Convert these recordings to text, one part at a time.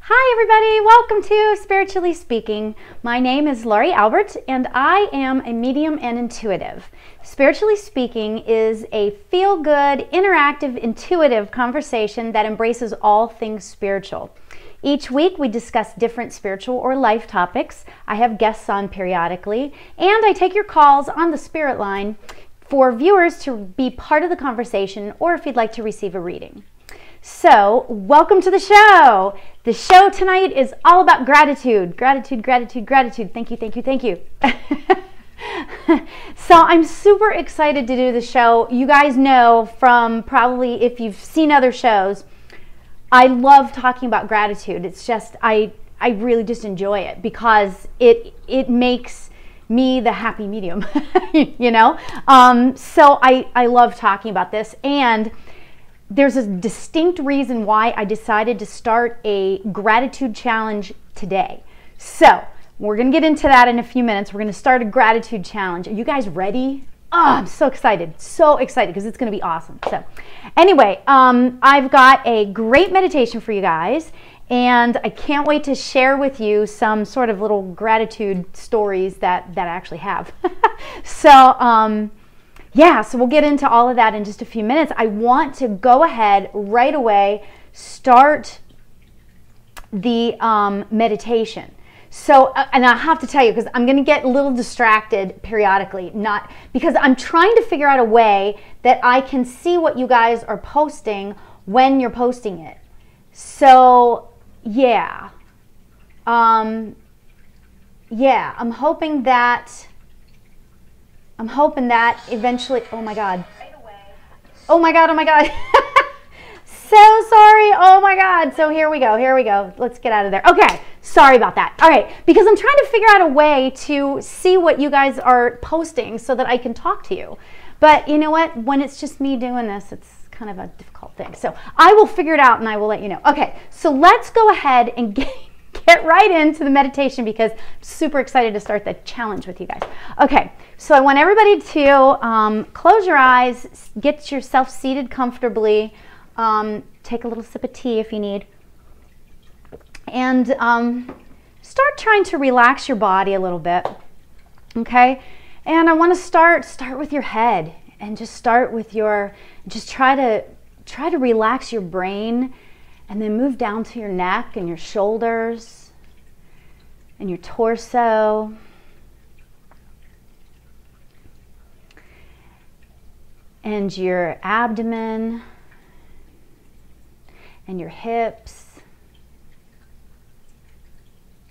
Hi everybody, welcome to Spiritually Speaking. My name is Laurie Albert and I am a medium and intuitive. Spiritually Speaking is a feel-good, interactive, intuitive conversation that embraces all things spiritual. Each week we discuss different spiritual or life topics. I have guests on periodically, and I take your calls on the spirit line for viewers to be part of the conversation or if you'd like to receive a reading. So, welcome to the show. The show tonight is all about gratitude. Gratitude, gratitude, gratitude. Thank you, thank you, thank you. So, I'm super excited to do the show. You guys know from probably if you've seen other shows, I love talking about gratitude. It's just, I really just enjoy it because it makes me the happy medium, you know? So, I love talking about this, and there's a distinct reason why I decided to start a gratitude challenge today. So we're going to get into that in a few minutes. We're going to start a gratitude challenge. Are you guys ready? Oh, I'm so excited because it's going to be awesome. So anyway, I've got a great meditation for you guys, and I can't wait to share with you some sort of little gratitude stories that I actually have. So yeah, so we'll get into all of that in just a few minutes. I want to go ahead right away, start the meditation. So, and I have to tell you, because I'm going to get a little distracted periodically, not because I'm trying to figure out a way that I can see what you guys are posting when you're posting it. So, yeah. Yeah, I'm hoping that eventually, oh my God. Oh my God, oh my God. So sorry, oh my God. So here we go. Let's get out of there. Okay, sorry about that. All right, because I'm trying to figure out a way to see what you guys are posting so that I can talk to you. But you know what? When it's just me doing this, it's kind of a difficult thing. So I will figure it out and I will let you know. Okay, so let's go ahead and get right into the meditation because I'm super excited to start the challenge with you guys. Okay, so I want everybody to close your eyes, get yourself seated comfortably, take a little sip of tea if you need, and start trying to relax your body a little bit, okay? And I want to start with your head and just start with just try to relax your brain, and then move down to your neck and your shoulders and your torso. And your abdomen and your hips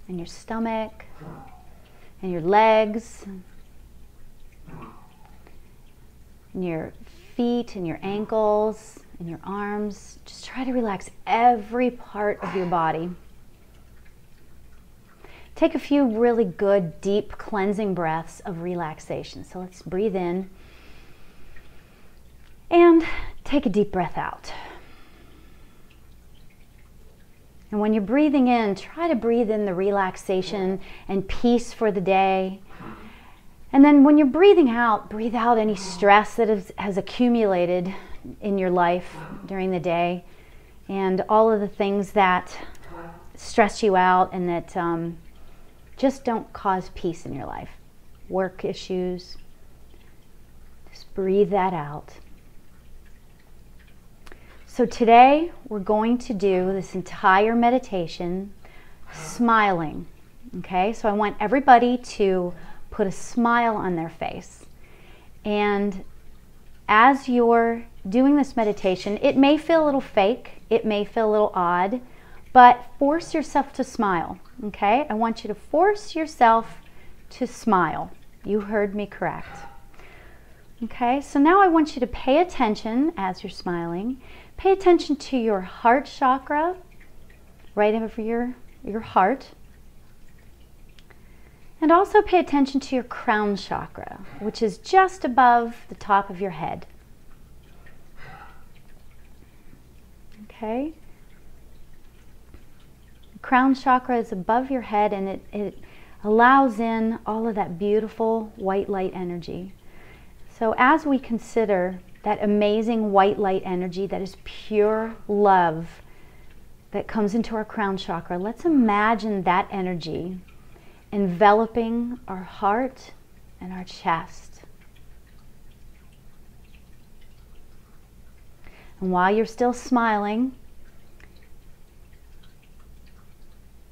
and your stomach and your legs and your feet and your ankles and your arms. Just try to relax every part of your body. Take a few really good, deep, cleansing breaths of relaxation. So let's breathe in and take a deep breath out. And when you're breathing in, try to breathe in the relaxation and peace for the day. And then when you're breathing out, breathe out any stress that has accumulated in your life during the day, and all of the things that stress you out and that just don't cause peace in your life. Work issues. Just breathe that out. So today we're going to do this entire meditation smiling. Okay, so I want everybody to put a smile on their face. And as you're doing this meditation, it may feel a little fake, it may feel a little odd, but force yourself to smile, okay? I want you to force yourself to smile. You heard me correct. Okay, so now I want you to pay attention as you're smiling. Pay attention to your heart chakra, right over your heart. And also pay attention to your crown chakra, which is just above the top of your head. Okay? The crown chakra is above your head, and it allows in all of that beautiful white light energy. So as we consider that amazing white light energy that is pure love that comes into our crown chakra, let's imagine that energy enveloping our heart and our chest. And while you're still smiling,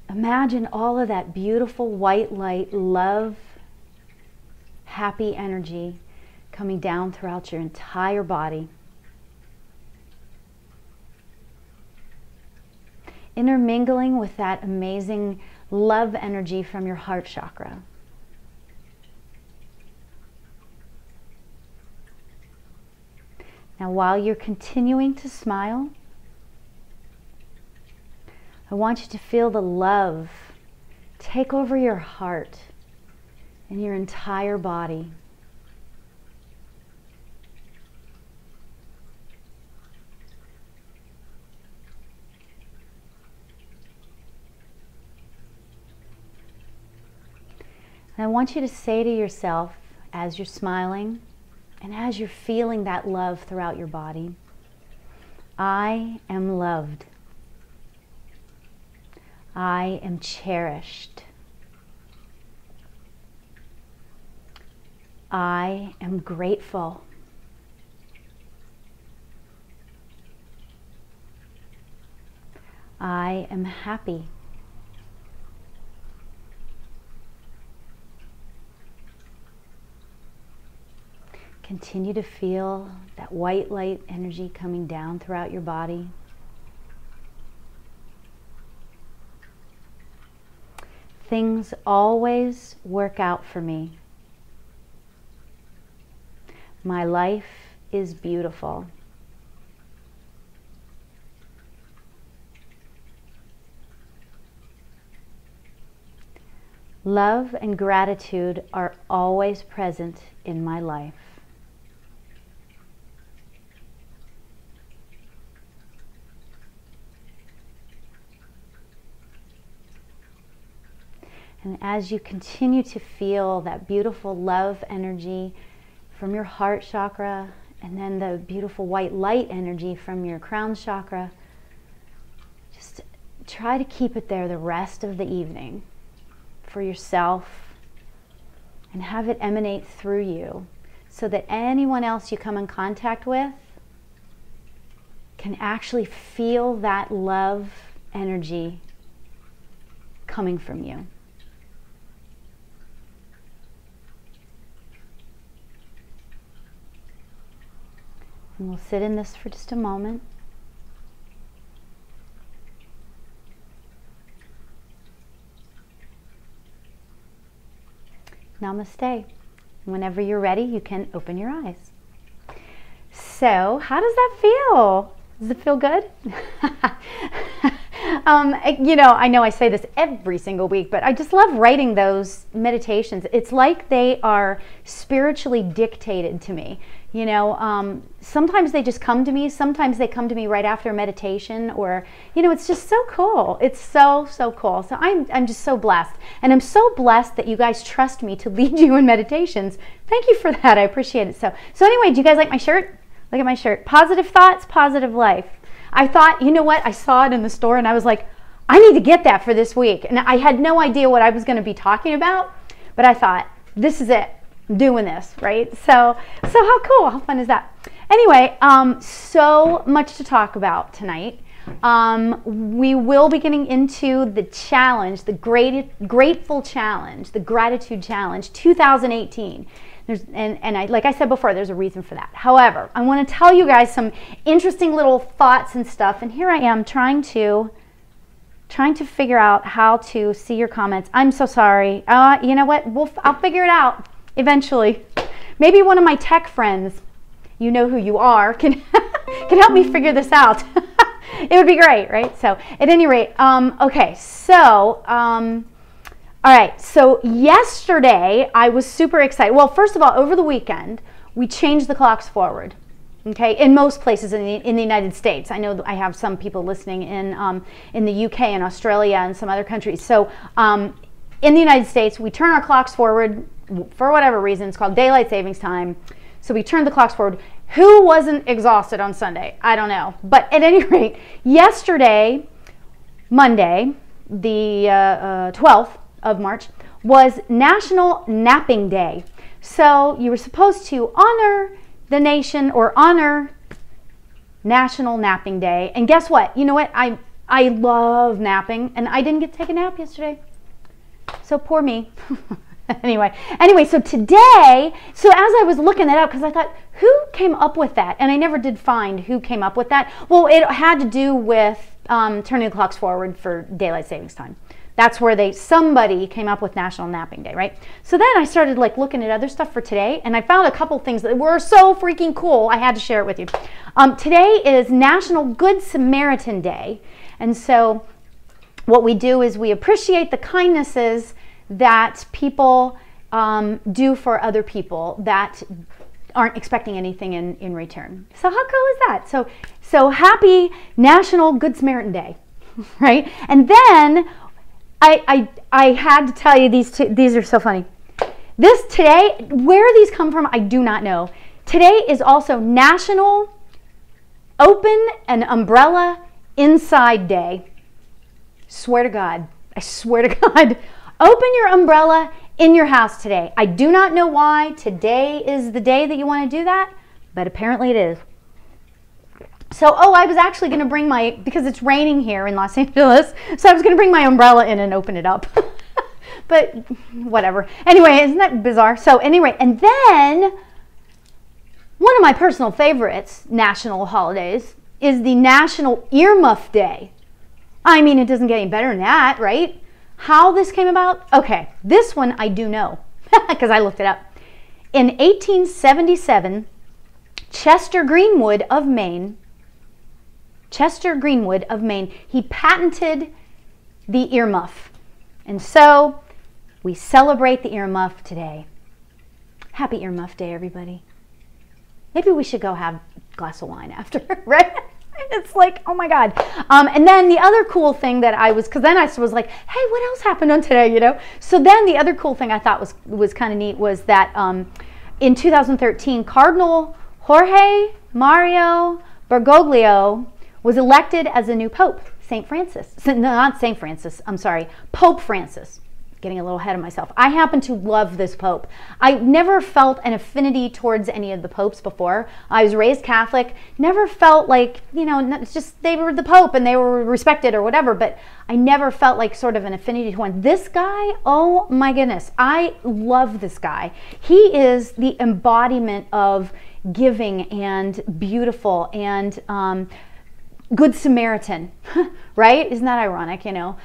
imagine all of that beautiful white light, love, happy energy coming down throughout your entire body. Intermingling with that amazing love energy from your heart chakra. Now, while you're continuing to smile, I want you to feel the love take over your heart and your entire body. And I want you to say to yourself, as you're smiling and as you're feeling that love throughout your body, I am loved. I am cherished. I am grateful. I am happy. Continue to feel that white light energy coming down throughout your body. Things always work out for me. My life is beautiful. Love and gratitude are always present in my life. And as you continue to feel that beautiful love energy from your heart chakra, and then the beautiful white light energy from your crown chakra, just try to keep it there the rest of the evening for yourself, and have it emanate through you so that anyone else you come in contact with can actually feel that love energy coming from you. And we'll sit in this for just a moment. Namaste. Whenever you're ready, you can open your eyes. So, how does that feel? Does it feel good? You know, I know I say this every single week, but I just love writing those meditations. It's like they are spiritually dictated to me. You know, sometimes they just come to me. Sometimes they come to me right after a meditation, or, you know, it's just so cool. It's so, so cool. So I'm just so blessed. And I'm so blessed that you guys trust me to lead you in meditations. Thank you for that. I appreciate it. So anyway, do you guys like my shirt? Look at my shirt. Positive thoughts, positive life. I thought, you know what? I saw it in the store and I was like, I need to get that for this week. And I had no idea what I was going to be talking about, but I thought, this is it. I'm doing this, right? So how cool, how fun is that? Anyway, so much to talk about tonight. We will be getting into the challenge, the grateful challenge, the gratitude challenge 2018. Like I said before, there's a reason for that. However, I want to tell you guys some interesting little thoughts and stuff, and here I am trying to figure out how to see your comments. I'm so sorry. You know what? I'll figure it out eventually. Maybe one of my tech friends, you know who you are, can help me figure this out. It would be great, right? So at any rate, okay, so all right, so yesterday I was super excited. Well, first of all, over the weekend, we changed the clocks forward, okay, in most places in the United States. I know that I have some people listening in the UK and Australia and some other countries. So in the United States, we turn our clocks forward for whatever reason. It's called daylight savings time. So we turned the clocks forward. Who wasn't exhausted on Sunday? I don't know. But at any rate, yesterday Monday, the 12th of March, was National Napping Day. So you were supposed to honor the nation or honor National Napping Day. And guess what? You know what? I love napping, and I didn't get to take a nap yesterday. So poor me. Anyway, so today, so as I was looking that up, because I thought, who came up with that? And I never did find who came up with that. Well, it had to do with turning the clocks forward for daylight savings time. That's where somebody came up with National Napping Day, right? So then I started like looking at other stuff for today, and I found a couple things that were so freaking cool. I had to share it with you. Today is National Good Samaritan Day. And so what we do is we appreciate the kindnesses that people do for other people that aren't expecting anything in return. So how cool is that? So happy National Good Samaritan Day, right? And then I had to tell you these are so funny. Today, where these come from, I do not know. Today is also National Open an Umbrella Inside Day. Swear to God, I swear to God. Open your umbrella in your house today. I do not know why today is the day that you want to do that, but apparently it is. So, I was actually going to bring because it's raining here in Los Angeles, so I was going to bring my umbrella in and open it up. But whatever. Anyway, isn't that bizarre? So anyway, and then one of my personal favorites, national holidays, is the National Earmuff Day. I mean, it doesn't get any better than that, right? How this came about? Okay, this one I do know because I looked it up. In 1877, Chester Greenwood of Maine, he patented the earmuff. And so we celebrate the earmuff today. Happy Earmuff Day, everybody. Maybe we should go have a glass of wine after, right? It's like, oh my God. And then the other cool thing that because then I was like, hey, what else happened on today, you know? So then the other cool thing I thought was kind of neat was that in 2013, Cardinal Jorge Mario Bergoglio was elected as a new Pope, St. Francis. No, not St. Francis, I'm sorry, Pope Francis. Getting a little ahead of myself. I happen to love this Pope. I never felt an affinity towards any of the popes before. I was raised Catholic, never felt like, you know, it's just they were the Pope and they were respected or whatever, but I never felt like sort of an affinity to one. This guy, oh my goodness, I love this guy. He is the embodiment of giving and beautiful and Good Samaritan, right? Isn't that ironic, you know?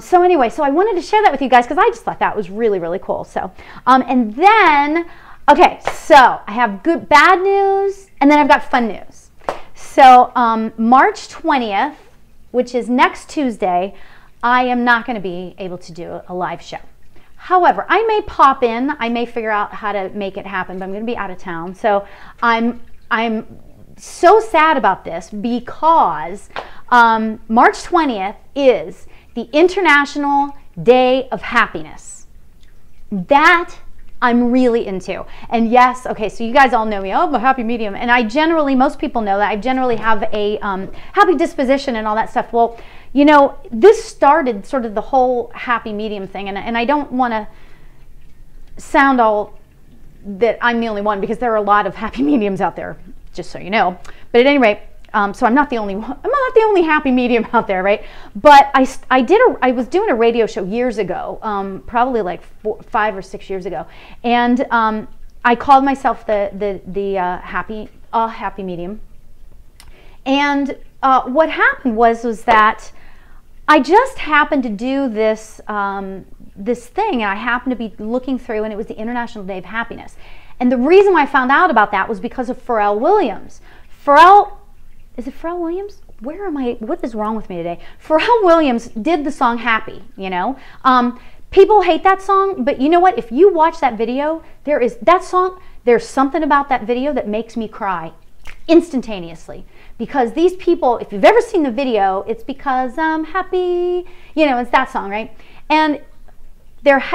So anyway, so I wanted to share that with you guys because I just thought that was really, really cool. So, and then, okay, so I have bad news, and then I've got fun news. So March 20th, which is next Tuesday, I am not going to be able to do a live show. However, I may pop in. I may figure out how to make it happen, but I'm going to be out of town. So I'm so sad about this because March 20th is the International Day of Happiness. That I'm really into. And yes, okay, so you guys all know me. Oh, I'm a happy medium. And most people know that I generally have a happy disposition and all that stuff. Well, you know, this started sort of the whole happy medium thing. And I don't want to sound all that I'm the only one because there are a lot of happy mediums out there, just so you know. But at any rate, so I'm not the only one. I'm not the only happy medium out there, right? But I was doing a radio show years ago, probably like 5 or 6 years ago, and I called myself the happy medium. And what happened was that I just happened to do this this thing, and I happened to be looking through, and it was the International Day of Happiness. And the reason why I found out about that was because of Pharrell Williams. Is it Pharrell Williams? What is wrong with me today? Pharrell Williams did the song Happy, you know. People hate that song, but you know what? If you watch that video, there's something about that video that makes me cry instantaneously. Because these people, if you've ever seen the video, it's because I'm happy, you know, it's that song, right? And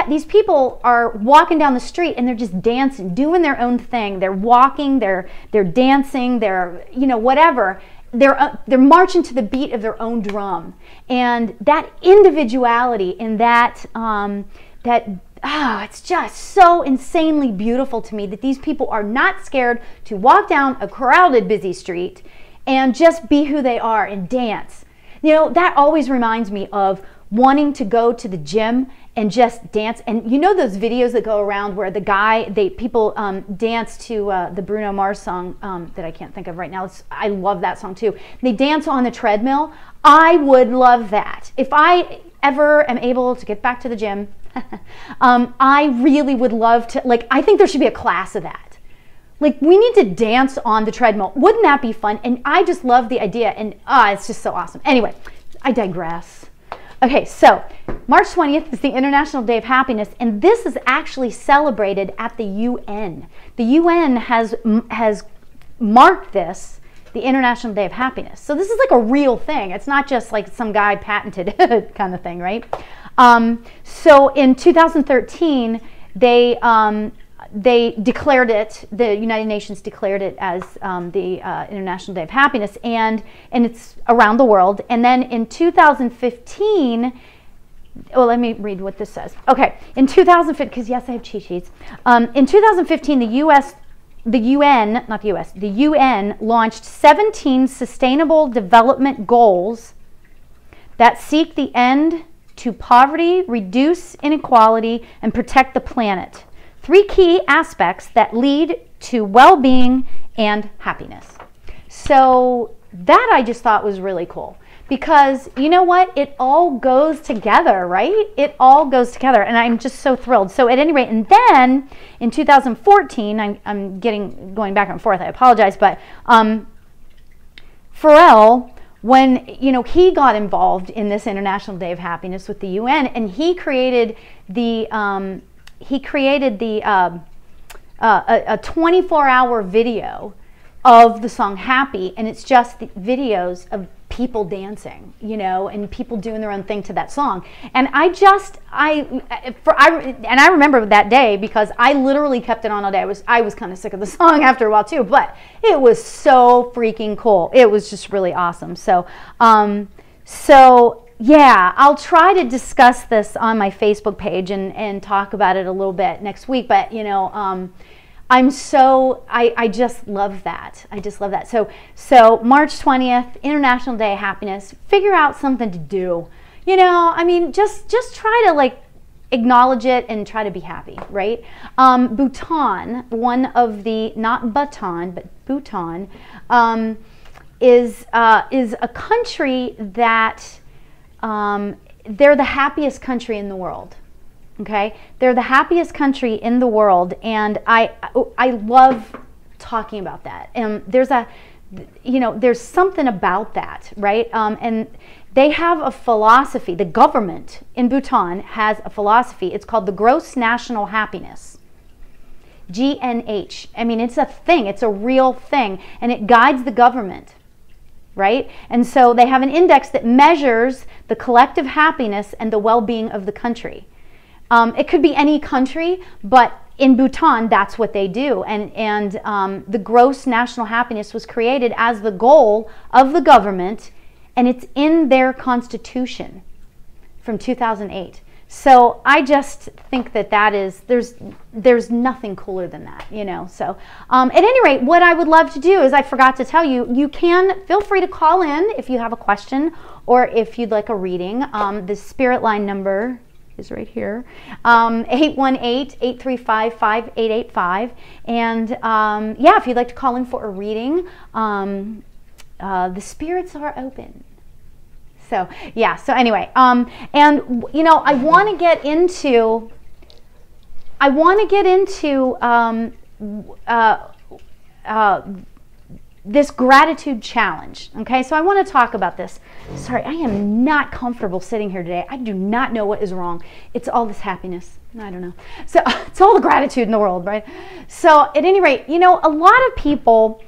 these people are walking down the street and they're just dancing, doing their own thing. They're walking, they're dancing, they're, you know, whatever. they're marching to the beat of their own drum, and that individuality in that it's just so insanely beautiful to me that these people are not scared to walk down a crowded, busy street and just be who they are and dance. You know, that always reminds me of wanting to go to the gym and just dance. And you know those videos that go around where people dance to the Bruno Mars song that I can't think of right now. I love that song too. They dance on the treadmill. I would love that. If I ever am able to get back to the gym, I really would love to, like, I think there should be a class of that. Like, we need to dance on the treadmill. Wouldn't that be fun? And I just love the idea, and it's just so awesome. Anyway, I digress. Okay, so March 20th is the International Day of Happiness, and this is actually celebrated at the UN. The UN has marked this, the International Day of Happiness. So this is like a real thing. It's not just like some guy patented kind of thing, right? So in 2013, they declared it, the United Nations declared it as the International Day of Happiness, and it's around the world. And then in 2015, well, let me read what this says. Okay, in 2015, because yes, I have cheat sheets. In 2015, the UN launched 17 Sustainable Development Goals that seek the end to poverty, reduce inequality, and protect the planet. 3 key aspects that lead to well-being and happiness. So that I just thought was really cool, because you know what? It all goes together, right? It all goes together, and I'm just so thrilled. So at any rate, and then in 2014, I'm going back and forth, I apologize, but Pharrell, when he got involved in this International Day of Happiness with the UN, and he created a 24-hour video of the song Happy, and it's just the videos of people dancing, and people doing their own thing to that song. And I remember that day because I literally kept it on all day. I was kind of sick of the song after a while too, but it was so freaking cool. It was just really awesome. So yeah, I'll try to discuss this on my Facebook page and talk about it a little bit next week. But I just love that. I just love that. So March 20th, International Day of Happiness. Figure out something to do. I mean, just try to like acknowledge it and try to be happy, right? Bhutan, one of the, not Bhutan, but Bhutan, is a country that they're the happiest country in the world. Okay, they're the happiest country in the world, and I love talking about that. And there's something about that, right? And they have a philosophy. The government in Bhutan has a philosophy. It's called the Gross National Happiness, GNH. I mean, it's a thing. It's a real thing, and it guides the government. Right? And so they have an index that measures the collective happiness and the well-being of the country. It could be any country, but in Bhutan, that's what they do. And the gross national happiness was created as the goal of the government, and it's in their constitution from 2008. So I just think that is, there's nothing cooler than that, So at any rate, what I would love to do is, I forgot to tell you, you can feel free to call in if you have a question or if you'd like a reading. The spirit line number is right here, 818-835-5885. And yeah, if you'd like to call in for a reading, the spirits are open. So yeah, so anyway, and I want to get into this gratitude challenge. Okay, so I want to talk about this. Sorry, I am not comfortable sitting here today. I do not know what is wrong. It's all this happiness. I don't know. So it's all the gratitude in the world, right? So at any rate, a lot of people,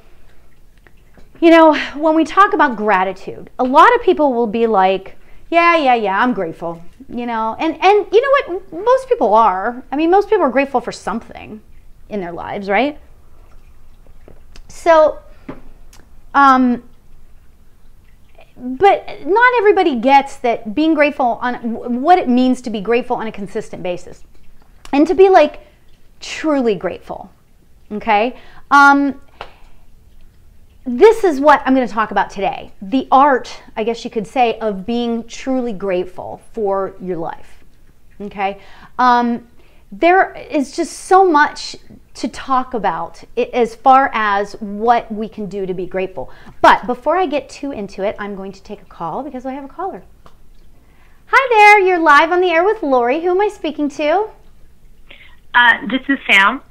when we talk about gratitude, a lot of people will be like, yeah, I'm grateful, and you know what, most people are. I mean, most people are grateful for something in their lives, right? So, but not everybody gets that being grateful on what it means to be grateful on a consistent basis, and to be like truly grateful. Okay. This is what I'm going to talk about today. The art, I guess you could say, of being truly grateful for your life. Okay. There is just so much to talk about as far as what we can do to be grateful. But before I get too into it, I'm going to take a call because I have a caller. Hi there, you're live on the air with Lori. Who am I speaking to? This is Sam.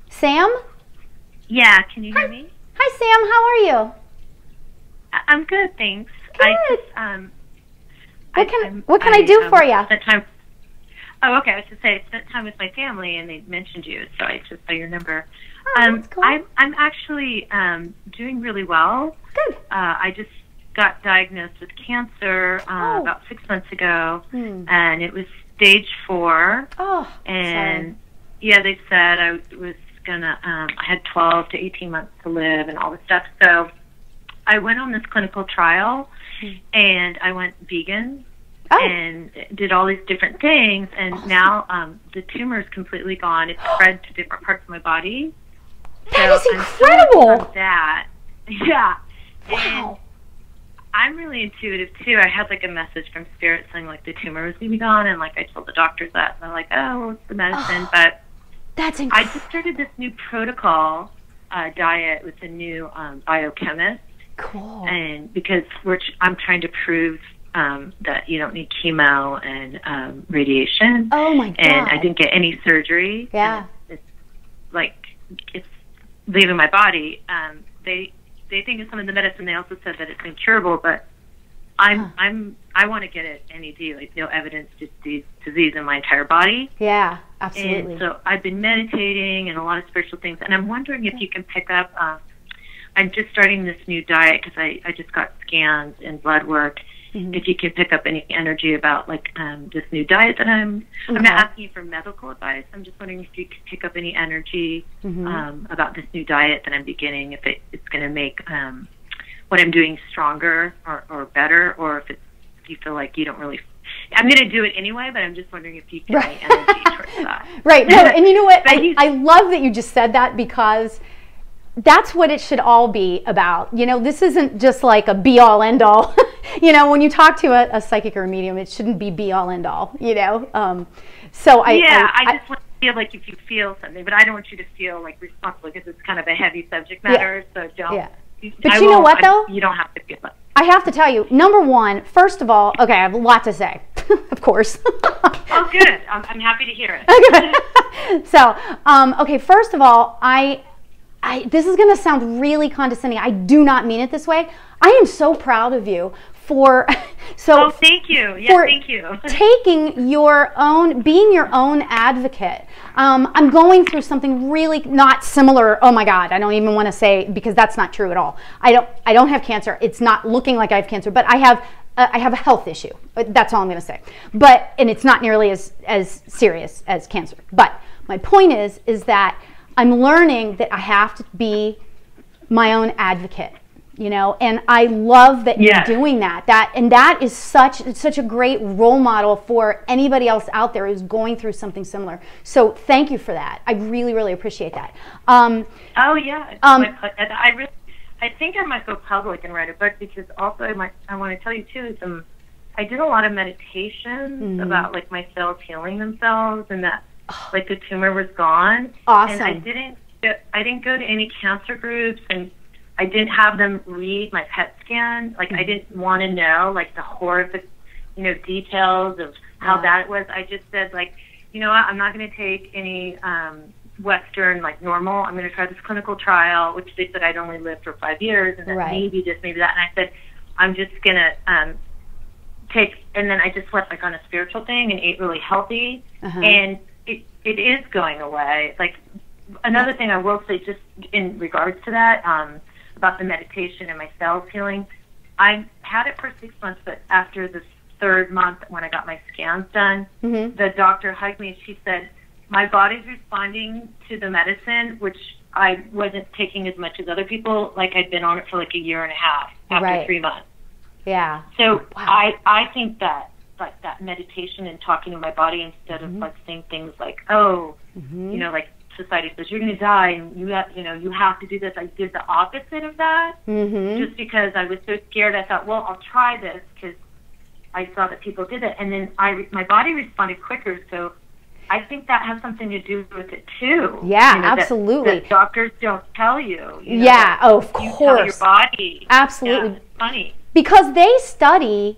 Sam? Yeah, can you hear me? Hi Sam, how are you? I'm good, thanks. Good. What can I do for you? Oh, okay. I was just saying, I spent time with my family, and they mentioned you, so I just saw your number. Oh, that's cool. I'm actually doing really well. Good. I just got diagnosed with cancer about 6 months ago, and it was stage 4. Oh, and sorry. Yeah, they said I was gonna. I had 12 to 18 months to live, and all this stuff. So I went on this clinical trial, and I went vegan. Oh. And did all these different things, and awesome. Now the tumor is completely gone. It's spread to different parts of my body. That is incredible. I'm so that. Yeah. Wow. And I'm really intuitive too. I had like a message from Spirit saying like the tumor was going to be gone, and like I told the doctors that, and they're like, oh, well, it's the medicine. But that's incredible. I just started this new protocol diet with a new biochemist. Cool. And because I'm trying to prove that you don't need chemo and radiation. Oh my God. And I didn't get any surgery. Yeah. It's leaving my body. They think of some of the medicine. They also said that it's incurable, but I want to get it NED, like no evidence disease in my entire body. Yeah, absolutely. And so I've been meditating and a lot of spiritual things, and I'm wondering if you can pick up. I'm just starting this new diet because I just got scans and blood work. If you can pick up any energy about like this new diet that I'm not asking you for medical advice. I'm just wondering if you could pick up any energy about this new diet that I'm beginning, if it's going to make what I'm doing stronger or better, or if you feel like you don't really. I'm going to do it anyway, but I'm just wondering if you can have any energy towards that. Right. No, and you know what? I love that you just said that, because that's what it should all be about. You know, this isn't just like a be-all, end-all. You know, when you talk to a psychic or a medium, it shouldn't be be-all, end-all, you know? I just want to feel like if you feel something, but I don't want you to feel like responsible, because it's kind of a heavy subject matter, so don't. Yeah. But you know what, though? You don't have to feel it. I have to tell you, number one, first of all, okay, I have a lot to say, of course. Oh, good. I'm happy to hear it. So, okay, first of all, this is going to sound really condescending. I do not mean it this way. I am so proud of you for thank you. Yeah, thank you. Taking your own, being your own advocate. I'm going through something really not similar. Oh my God, I don't even want to say, because that's not true at all. I don't have cancer. It's not looking like I have cancer, but I have a health issue. That's all I'm going to say. And it's not nearly as serious as cancer. But my point is that I'm learning that I have to be my own advocate, you know, and I love that you're doing that. That is such a great role model for anybody else out there who's going through something similar. So thank you for that. I really, really appreciate that. Oh yeah, I think I might go public and write a book, because also I want to tell you too is I did a lot of meditations about like my cells healing themselves, and that like the tumor was gone. Awesome. And I didn't go to any cancer groups, and I didn't have them read my PET scan. Like I didn't want to know like the horrific, details of how bad it was. I just said like, you know what, I'm not going to take any Western like normal. I'm going to try this clinical trial, which they said I'd only live for 5 years, and then maybe this, maybe that. And I said, I'm just going to and then I just went like on a spiritual thing and ate really healthy, and it is going away. Like another thing I will say, just in regards to that, about the meditation and my cells healing, I had it for 6 months, but after the 3rd month when I got my scans done, the doctor hugged me and she said, my body's responding to the medicine, which I wasn't taking as much as other people. Like I'd been on it for like a year and a half after 3 months. Yeah. So wow. I think that, like, that meditation and talking to my body instead of, like, saying things like, oh, you know, like, society says you're going to die and you have to do this. I did the opposite of that just because I was so scared. I thought, well, I'll try this because I saw that people did it, and then my body responded quicker. So I think that has something to do with it too. Yeah, you know, absolutely. that doctors don't tell you. You know, yeah, oh, of course. You tell your body. Absolutely. Yeah, it's funny. Because they study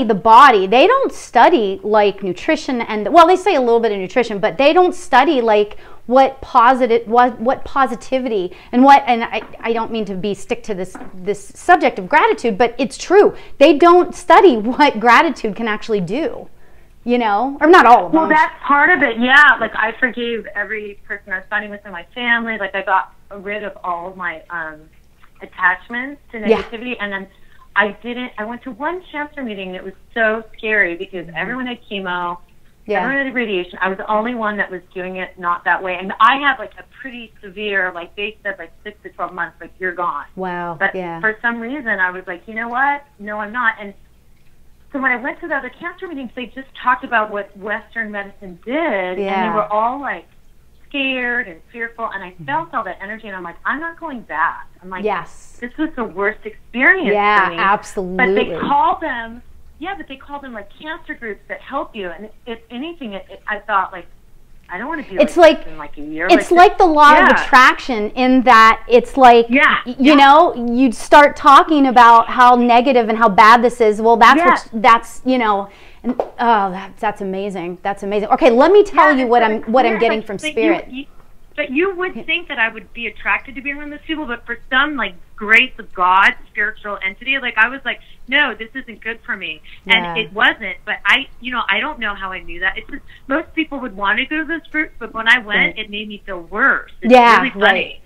the body. They don't study like nutrition and, well, they say a little bit of nutrition, but they don't study like what positivity and I don't mean to stick to this subject of gratitude, but it's true. They don't study what gratitude can actually do, you know, or not all of them. Well, that's part of it. Yeah. Like, I forgave every person I was fighting with in my family. Like, I got rid of all of my attachments to negativity. And then I went to one cancer meeting that was so scary because everyone had chemo, everyone had radiation. I was the only one that was doing it not that way. And I had, like, a pretty severe, like, they said, like, 6 to 12 months, like, you're gone. Wow. But for some reason, I was like, you know what? No, I'm not. And so when I went to the other cancer meetings, they just talked about what Western medicine did, and they were all, like, scared and fearful, and I felt all that energy, and I'm like, I'm not going back. I'm like, this was the worst experience for me. Absolutely. But they call them, like, cancer groups that help you, and if anything, I thought, like, I don't want to be it's like in like a year. It's like the law of attraction, in that it's like, you know, you'd start talking about how negative and how bad this is. Well, that's you know, and that's amazing. That's amazing. Okay, let me tell you what I'm getting from Spirit. But you would think that I would be attracted to being around those people, but for some, like, grace of God, spiritual entity, like, I was like, no, this isn't good for me. And it wasn't. But I don't know how I knew that. It's just, most people would want to go to those groups, but when I went, it made me feel worse. It's really funny.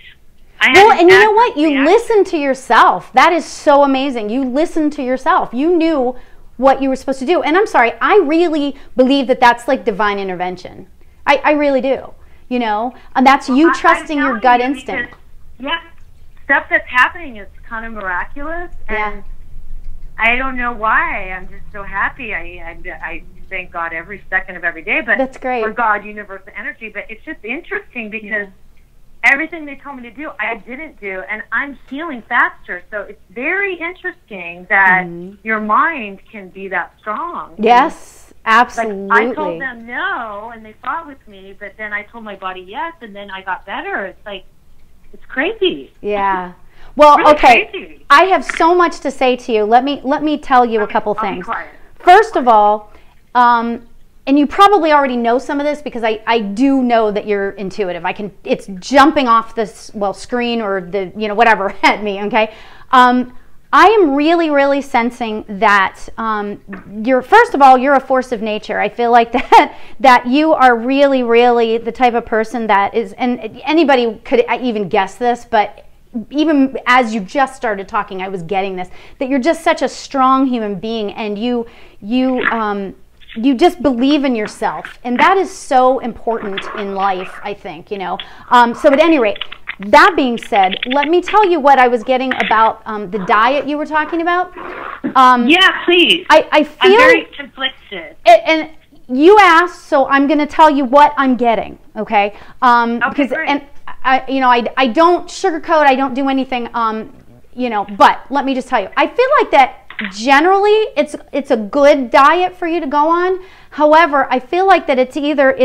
Well, and you know what? You listen to yourself. That is so amazing. You listen to yourself. You knew what you were supposed to do. And I'm sorry, I really believe that that's like divine intervention. I really do. You know, and that's you trusting your gut instinct. Because, stuff that's happening is kind of miraculous, and I don't know why. I'm just so happy. I thank God every second of every day. But that's great. For God, universal energy. But it's just interesting because everything they told me to do, I didn't do, and I'm healing faster. So it's very interesting that your mind can be that strong. Yes. Absolutely. Like, I told them no, and they fought with me, but then I told my body yes, and then I got better. It's like, it's crazy. Yeah. Well, really okay. Crazy. I have so much to say to you. Let me tell you a couple things. I'll be quiet. First of all, and you probably already know some of this because I do know that you're intuitive. It's jumping off this screen or the whatever at me. Okay. I am really, really sensing that first of all, you're a force of nature. I feel like that you are really, really the type of person that is, and anybody could even guess this, but even as you just started talking, I was getting this, that you're just such a strong human being, and you just believe in yourself, and that is so important in life, I think, So at any rate, that being said, let me tell you what I was getting about the diet you were talking about. Yeah, please. I feel I'm very conflicted. And you asked, so I'm going to tell you what I'm getting. Okay. Because great. And I don't sugarcoat. I don't do anything. But let me just tell you, I feel like that generally it's a good diet for you to go on. However, I feel like that it's either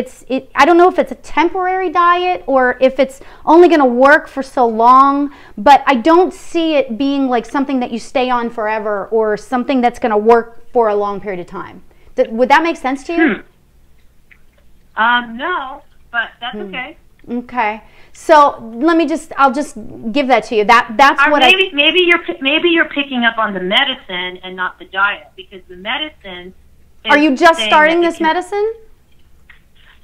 I don't know if it's a temporary diet or if it's only going to work for so long, but I don't see it being like something that you stay on forever or something that's going to work for a long period of time. Would that make sense to you? No, but that's okay. Okay. So I'll just give that to you. That's what maybe you're picking up on the medicine and not the diet, because the medicine. Are you just starting this medicine?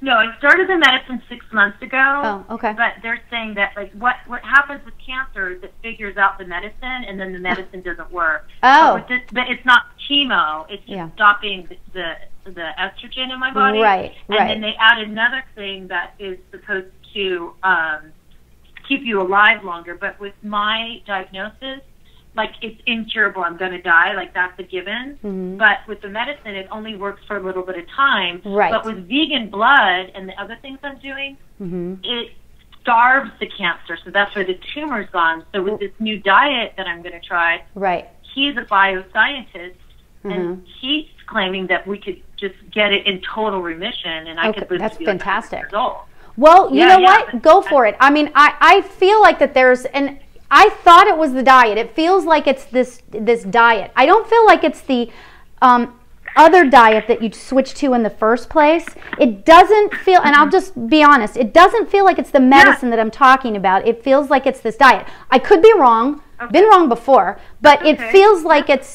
No, I started the medicine 6 months ago. Oh, okay. But they're saying that, like, what happens with cancer is it figures out the medicine, and then the medicine doesn't work. Oh. But it's not chemo. It's just stopping the estrogen in my body. Right. And then they add another thing that is supposed to keep you alive longer. But with my diagnosis, like it's incurable, I'm going to die, like that's a given. But with the medicine, it only works for a little bit of time. Right. But with vegan blood and the other things I'm doing, it starves the cancer. So that's where the tumor's gone. So with this new diet that I'm going to try, he's a bioscientist, and he's claiming that we could just get it in total remission, and I could live to be fantastic. 100 years old. Well, you know what? Go for it. I mean, I feel like that there's, and I thought it was the diet. It feels like it's this diet. I don't feel like it's the other diet that you switched to in the first place. It doesn't feel, and I'll just be honest, it doesn't feel like it's the medicine that I'm talking about. It feels like it's this diet. I could be wrong. Been wrong before, but it feels like it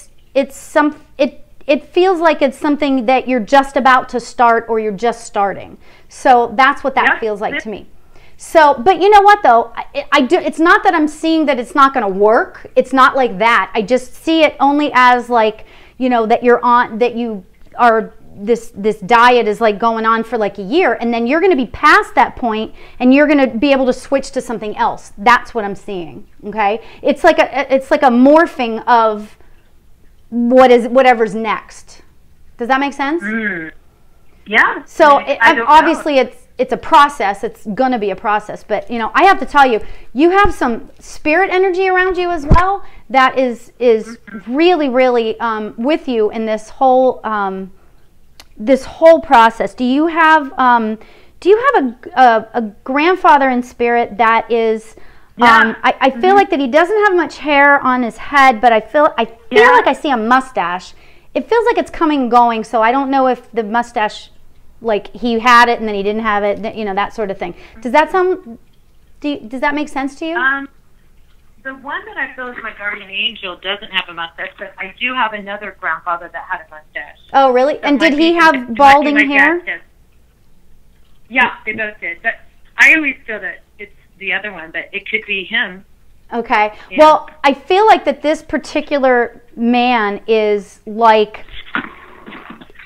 feels like it's something that you're just about to start or you're just starting. So that's what that feels like to me. So, but you know what though? I do. It's not that I'm seeing that it's not going to work. It's not like that. I just see it only as like, you know, that you're on, that you are, this diet is like going on for like a year, and then you're going to be past that point and you're going to be able to switch to something else. That's what I'm seeing. Okay. It's like a morphing of whatever's next. Does that make sense? Yeah. So obviously it's a process. It's going to be a process, but you know, I have to tell you, you have some spirit energy around you as well that is really with you in this whole process. Do you have a grandfather in spirit that is I feel like that he doesn't have much hair on his head, but I feel like I see a mustache. It feels like it's coming and going, so I don't know if the mustache, like he had it and then he didn't have it, you know, that sort of thing. Does that does that make sense to you? The one that I feel is my guardian angel doesn't have a mustache, but I do have another grandfather that had a mustache. Oh, really? And did he have balding hair? Yeah, they both did. But I always feel that it's the other one, but it could be him. Okay. Yeah. Well, I feel like that this particular man is like,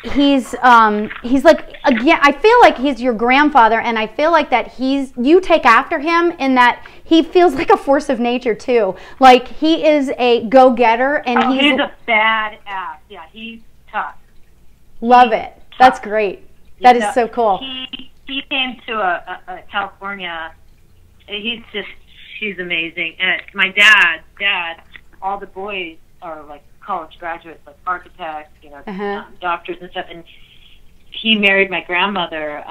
he's like, again, I feel like he's your grandfather, and I feel like that you take after him in that he feels like a force of nature too. Like he is a go-getter, and he's a badass. Yeah, he's tough. Love it. That's great. That is so cool. He came to a California. She's amazing. And my dad, all the boys are like college graduates, like architects, you know, doctors and stuff. And he married my grandmother,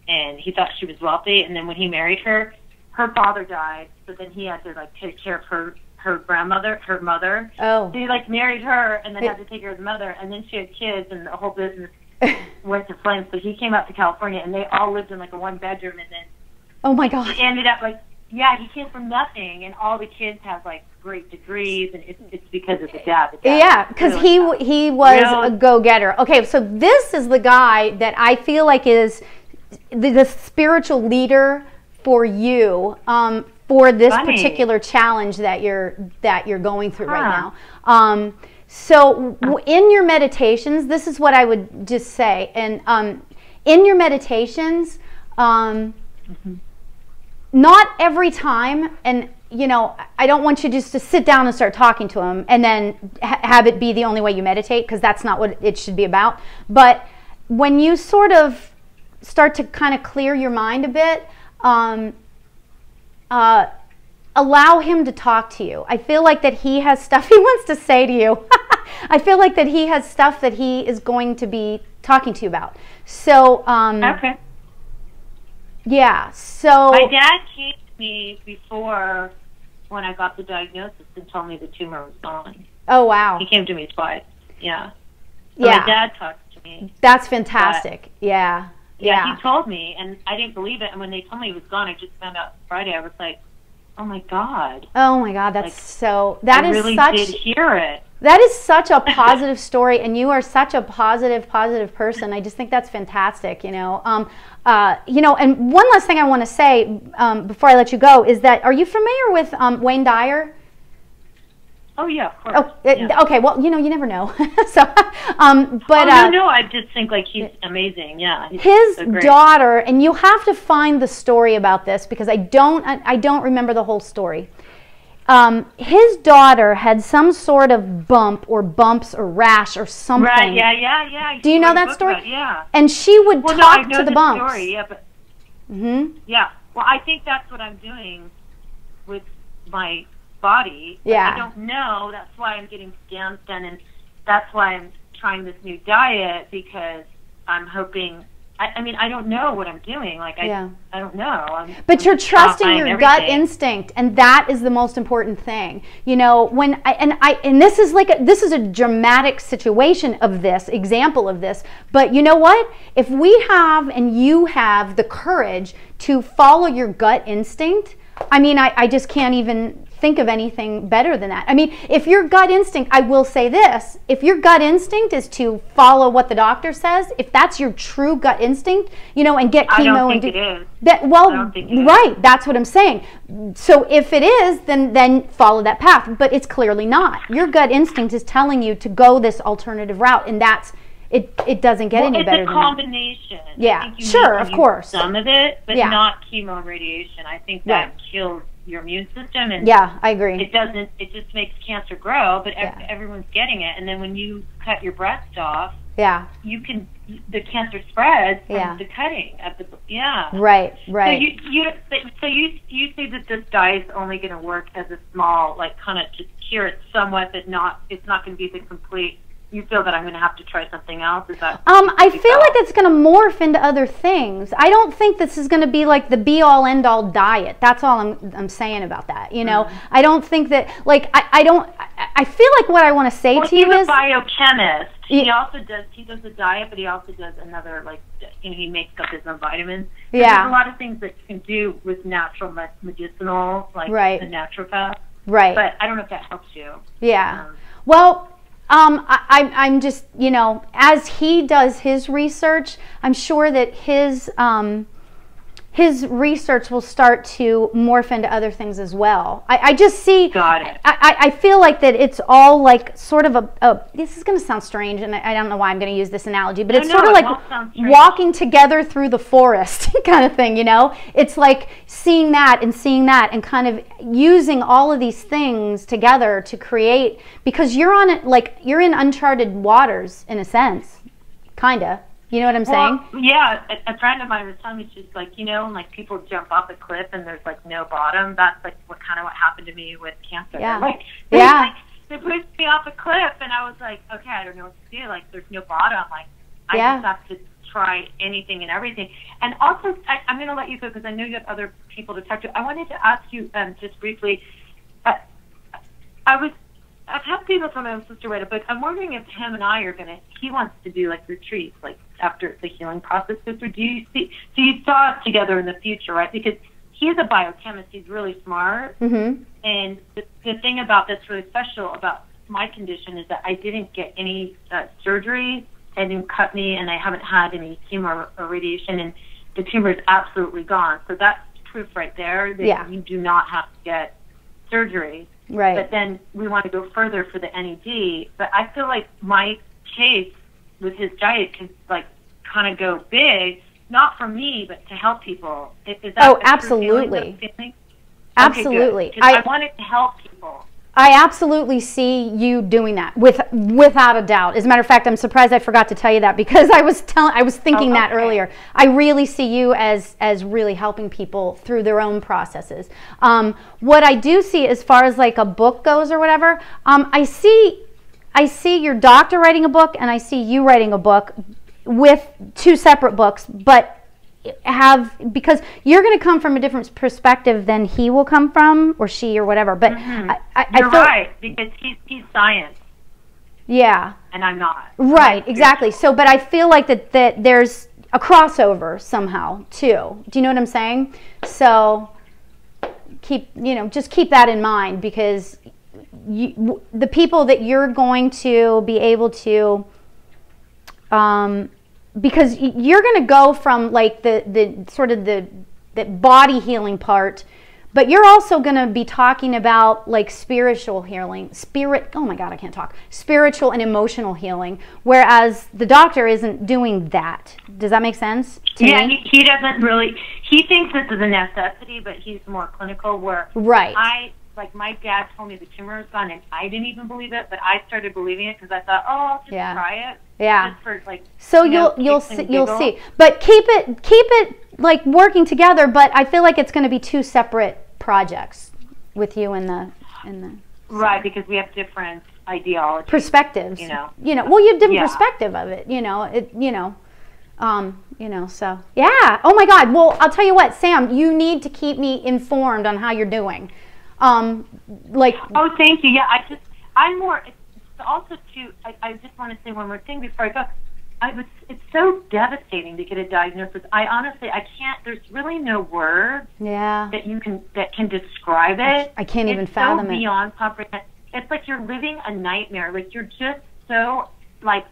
and he thought she was wealthy. And then when he married her, her father died. So then he had to like take care of her grandmother, her mother. Oh. So he like married her, and then had to take care of the mother. And then she had kids, and the whole business went to flames. So he came out to California, and they all lived in like a one-bedroom, and then. Oh my God! He ended up like, he came from nothing, and all the kids have like great degrees, and it's because of the dad. Yeah, because really he was a go-getter. Okay, so this is the guy that I feel like is the spiritual leader for you for this particular challenge that you're going through right now. So in your meditations, this is what I would just say, and in your meditations. Not every time, and you know, I don't want you just to sit down and start talking to him and then have it be the only way you meditate, because that's not what it should be about. But when you sort of start to kind of clear your mind a bit, allow him to talk to you. I feel like that he has stuff he wants to say to you. I feel like that he has stuff that he is going to be talking to you about. So, okay. Yeah, so... My dad came to me before when I got the diagnosis and told me the tumor was gone. Oh, wow. He came to me twice, yeah. So my dad talked to me. That's fantastic, yeah. Yeah, he told me, and I didn't believe it, and when they told me it was gone, I just found out Friday, I was like, oh my God. Oh my God, that's like, so... I really did hear it. That is such a positive story, and you are such a positive person. I just think that's fantastic, you know. You know, and one last thing I want to say before I let you go is that, are you familiar with Wayne Dyer? Oh yeah, of course. Okay. Well, you know, you never know. So, no, I just think like he's amazing. Yeah. His daughter, and you have to find the story about this because I don't remember the whole story. his daughter had some sort of bump or bumps or rash or something. Right, yeah. Do you know that story? Yeah. And she would talk to the bumps. Story, yeah, but yeah. Well, I think that's what I'm doing with my body. Yeah. I don't know. That's why I'm getting scans done, and that's why I'm trying this new diet, because I'm hoping. I mean, I don't know what I'm doing. Like, I don't know. But you're trusting your gut everything. instinct, and that is the most important thing. You know, when and this is like this is a dramatic situation of this example of this. But you know what? If we have and you have the courage to follow your gut instinct, I mean, I just can't even think of anything better than that. I mean, if your gut instinct, I will say this, if your gut instinct is to follow what the doctor says, if that's your true gut instinct, you know, and get chemo, I don't think it is. That, well, I don't think it right, is. that's what I'm saying. So if it is, then follow that path, but it's clearly not. Your gut instinct is telling you to go this alternative route, and that's it doesn't get any better than that. It's a combination. Yeah, I think you sure, need of course. Some of it, but not chemo and radiation. I think that kills your immune system, and I agree. It just makes cancer grow, but everyone's getting it. And then when you cut your breast off, the cancer spreads from the cutting of the Right. So you say that this diet's only going to work as a small, like, kind of to cure it somewhat, but it's not going to be the complete. You feel that I'm going to have to try something else? Is that? I feel like it's going to morph into other things. I don't think this is going to be like the be-all, end-all diet. That's all I'm saying about that. You know, I don't think that. Like, I don't. I feel like what I want to say to you is. He's a biochemist. He also does. He does the diet, but he also does another, like, you know, he makes up his own vitamins. So there's a lot of things that you can do with natural medicinal, like the naturopath. Right. But I don't know if that helps you. Yeah. Well. I'm just, you know, as he does his research, I'm sure that his research will start to morph into other things as well. I just see. Got it. I feel like that it's all like sort of this is going to sound strange, and I don't know why I'm going to use this analogy, but it's sort of like walking together through the forest kind of thing, you know? It's like seeing that and kind of using all of these things together to create, because you're on it, like, you're in uncharted waters in a sense, kind of. You know what I'm saying? Yeah, a friend of mine was telling me, she's like, you know, like, people jump off a cliff and there's, like, no bottom. That's, like, what happened to me with cancer. Yeah. Like, they pushed me off a cliff, and I was like, okay, I don't know what to do. Like, there's no bottom. Like, I just have to try anything and everything. And also, I'm going to let you go because I know you have other people to talk to. I wanted to ask you just briefly, I've had people from my own sister write a book. I'm wondering if him and I are he wants to do, like, retreats, like, after the healing process goes through. So you saw us together in the future, right? Because he's a biochemist. He's really smart. Mm-hmm. And the thing about that's really special about my condition is that I didn't get any surgery. They didn't cut me, and I haven't had any chemo or radiation, and the tumor is absolutely gone. So that's proof right there that you do not have to get surgery. Right. But then we want to go further for the NED. But I feel like my case with his diet can, like, kind of go big, not for me, but to help people. Is that absolutely. Feeling? Absolutely. Okay, I wanted to help people. I absolutely see you doing that without a doubt. As a matter of fact, I'm surprised I forgot to tell you that, because I was thinking that earlier. I really see you as really helping people through their own processes. What I do see as far as, like, a book goes or whatever, I see your doctor writing a book, and I see you writing a book with two separate books, but because you're going to come from a different perspective than he will come from, or she, or whatever. But you're right, because he's science. Yeah. And I'm not. Right, exactly. So, but I feel like that there's a crossover somehow too. Do you know what I'm saying? So just keep that in mind, because the people that you're going to be able to, because you're going to go from, like, the sort of the body healing part, but you're also going to be talking about, like, spiritual healing, oh my God, I can't talk, spiritual and emotional healing, whereas the doctor isn't doing that. Does that make sense to me? He doesn't really, he thinks this is a necessity, but he's more clinical, where like my dad told me the tumor was gone, and I didn't even believe it, but I started believing it because I thought, oh, I'll just try it. Yeah. Just for, like, so you'll see. But keep it like working together. But I feel like it's going to be two separate projects with you in the. Right, because we have different ideologies, perspectives. Well, you have different perspective of it. So yeah. Oh my God. Well, I'll tell you what, Sam. You need to keep me informed on how you're doing. Oh, thank you. Yeah, I'm more. It's also too. I just want to say one more thing before I go. It's so devastating to get a diagnosis. I can't. There's really no words. Yeah. That can describe it. I can't even fathom it. It's so beyond comprehension. It's like you're living a nightmare. Like you're just so like.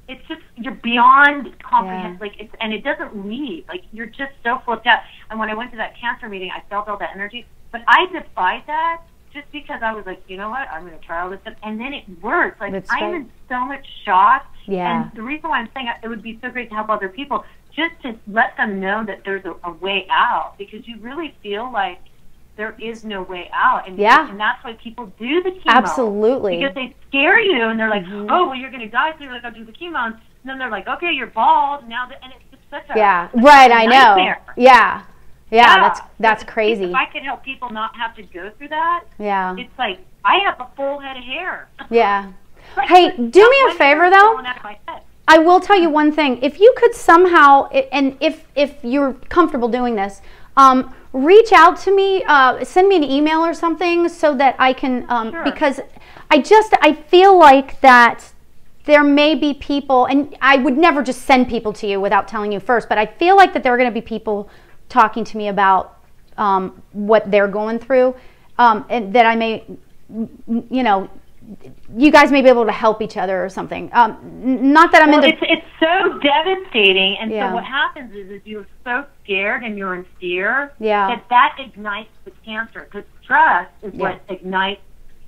It's just you're beyond comprehension. Yeah. And it doesn't leave. Like you're just so full of doubt. And when I went to that cancer meeting, I felt all that energy. But I defied that. Just because I was like, you know what, I'm going to try all this stuff. And then it works. Like, I'm in so much shock. Yeah. And the reason why I'm saying it would be so great to help other people, just to let them know that there's a way out. Because you really feel like there is no way out. And, and that's why people do the chemo. Absolutely. Because they scare you. And they're like, oh, well, you're going to die. So you're like, I'll do the chemo. And then they're like, okay, you're bald. And it's just such a nightmare. Yeah. Yeah, that's crazy. If I could help people not have to go through that, it's like I have a full head of hair. Yeah. Hey, do me a favor though. I will tell you one thing. If you could somehow, and if you're comfortable doing this, reach out to me, send me an email or something so that I can, because I feel like that there may be people, and I would never just send people to you without telling you first, but I feel like that there are going to be people talking to me about what they're going through, and that I may, you guys may be able to help each other or something. Not that I'm into. It's so devastating, and so what happens is you're so scared and you're in fear that ignites the cancer. Because stress is what ignites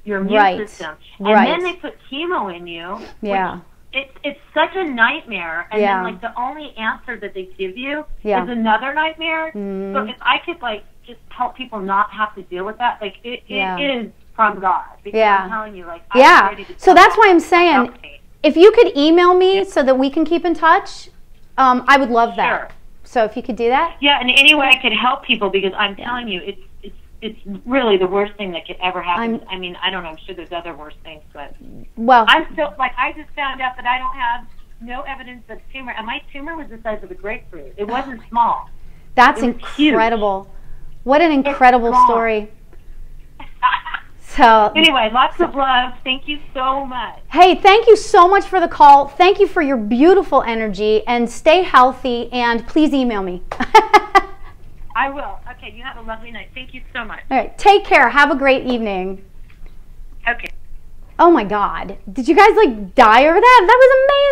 your immune system, and then they put chemo in you. Yeah. It's such a nightmare, and then like the only answer that they give you is another nightmare. So if I could just help people not have to deal with that, it is from God. Because I'm telling you, I'm ready to. So that's why I'm saying, if you could email me so that we can keep in touch, I would love that. Sure. So if you could do that. Yeah, and any way I could help people, because I'm telling you, it's really the worst thing that could ever happen. I mean, I don't know. I'm sure there's other worse things, but I'm still I just found out that I don't have no evidence of tumor, and my tumor was the size of a grapefruit. It wasn't small. That's incredible. Huge. What an incredible story. So anyway, lots of love. Thank you so much. Hey, thank you so much for the call. Thank you for your beautiful energy, and stay healthy. And please email me. I will. Okay, you have a lovely night. Thank you so much. All right, take care. Have a great evening. Okay. Oh my God. Did you guys die over that? That was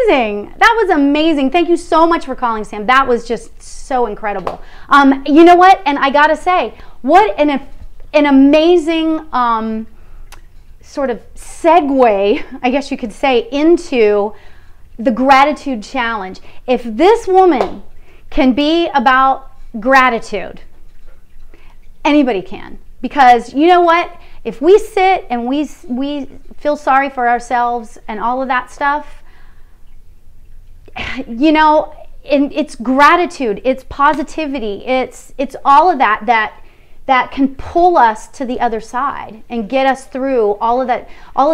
amazing. That was amazing. Thank you so much for calling, Sam. That was just so incredible. You know what? And I got to say, what an amazing sort of segue, I guess you could say, into the gratitude challenge. If this woman can be about gratitude, anybody can. Because you know what? If we sit and we feel sorry for ourselves and all of that stuff, it's gratitude, it's positivity, it's all of that can pull us to the other side and get us through all of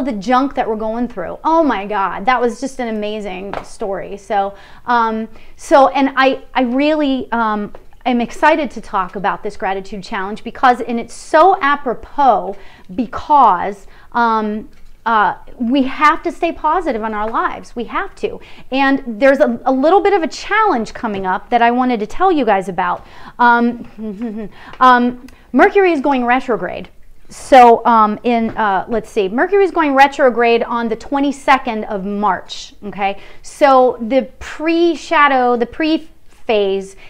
the junk that we're going through. Oh my God, that was just an amazing story. So and I really I'm excited to talk about this gratitude challenge and it's so apropos because we have to stay positive in our lives. We have to. And there's a little bit of a challenge coming up that I wanted to tell you guys about. Mercury is going retrograde. So let's see, Mercury is going retrograde on the 22nd of March. Okay, so the pre-phase